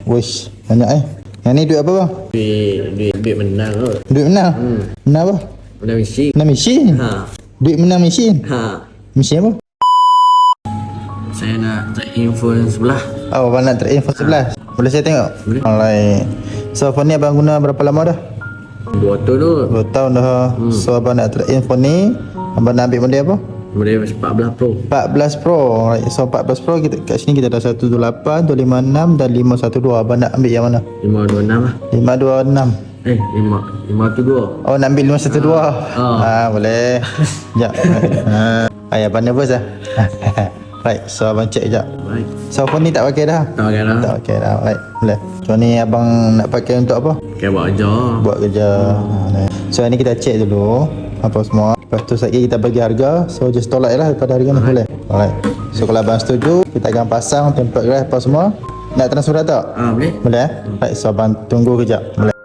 Wish, banyak Yang ni duit apa bang? Duit menang kot. Duit menang? Menang apa? Menang mesin. Menang mesin? Duit menang mesin? Mesin apa? Saya nak trade-in phone sebelah. Oh, abang nak trade-in phone 11? Boleh saya tengok? Boleh. Alright. So phone ni abang guna berapa lama dah? 2 tahun tu. 2 tahun dah. So abang nak trade-in phone ni, abang nak ambil model apa? Model 14 Pro. 14 Pro. Right. So 14 Pro kita kat sini kita ada 128, 256 dan 512. Abang nak ambil yang mana? 526 lah. 526. 512. Oh, nak ambil 512. Boleh. Sekejap. Abang nervous lah. Right, so abang check sekejap. Baik. So phone ni tak pakai dah? Tak pakai dah. Tak pakai dah. Right, boleh. So ni abang nak pakai untuk apa? Pakai buat kerja. Buat kerja. So ni kita check dulu apa semua. Lepas tu sekejap kita bagi harga. So just tolak je lah daripada harga ni. Boleh? Alright. So kalau abang setuju, kita akan pasang template grass apa semua. Nak transfer dah tak? Boleh. Boleh Right, so abang tunggu kejap. Boleh.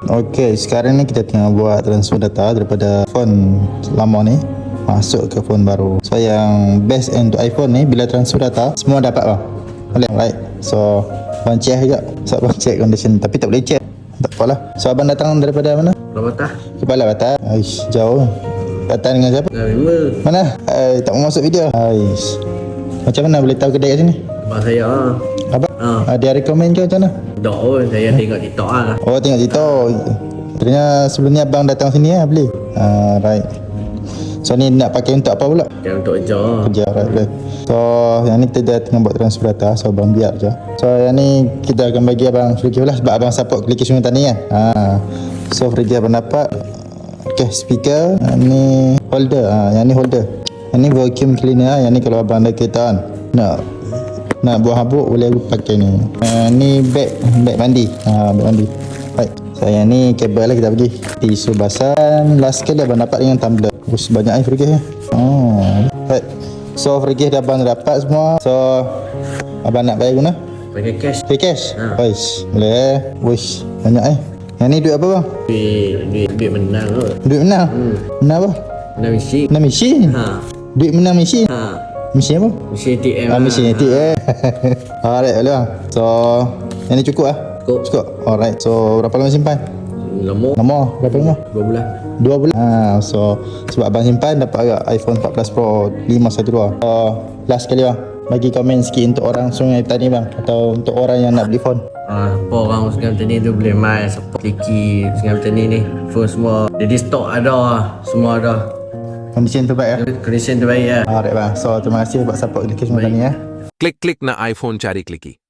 Okay, sekarang ni kita tengah buat transfer data daripada phone lama ni masuk ke phone baru. So yang best untuk iPhone ni, bila transfer data semua dapat bang. Boleh? Right. So abang check sekejap. So abang check condition. Tapi tak boleh check. Tak apalah. So abang datang daripada mana? Kalau patah. Kepala Batam. Aish, jauh. Datang dengan siapa? Dah member. Mana? Tak mau masuk video. Aish. Macam mana boleh tahu kedai kat sini? Abang saya lah. Abang? Dia recommend ke macam mana? Tak pun. Saya tengok TikTok lah. Oh, tengok TikTok. Ternyata sebelum ni abang datang sini beli. Right. So ni nak pakai untuk apa pula? Pakai untuk kerja. Kerja, right, boleh. So yang ni kita dah tengah buat transfer data. So abang biar je. So yang ni kita akan bagi abang free gift lah. Sebab abang support Kliki Sungai Tani kan. So free gift abang dapat. Okay, speaker. Yang ni holder. Yang ni holder. Yang ni vacuum cleaner. Yang ni kalau abang ada kereta kan, nak buang habuk boleh pakai ni. Ni bag mandi. Bag mandi. Right. So yang ni kabel lah kita bagi. Tisu basan. Last sekali abang dapat dengan tumbler. Banyak free gift right. So free gift dah abang dapat semua. So abang nak bayar guna? Pakai cash. Pay cash? Wish, boleh. Wish, banyak Yang ni duit apa bang? Duit menang kot. Duit menang? Menang apa? Menang mesin. Menang mesin? Duit menang mesin? Mesin apa? Mesin ATM lah. Mesin ATM. Alright, boleh bang. So yang ni cukup Cukup. Alright. So berapa lama simpan? Lama? Berapa lama? 2 bulan. 2 bulan. So sebab abang simpan dapat agak iPhone 14 Pro 512. Last sekali bang, bagi komen sikit untuk orang Sungai Tani bang, atau untuk orang yang nak beli phone. Apa orang Sungai Petani tu boleh main support Kliki Sungai Petani ni. Phone semua jadi stok ada. Semua ada. Kondisi terbaik Condition terbaik lah. Alright bang. So terima kasih buat support Kliki Sungai Tani Klik-klik na iPhone cari Kliki.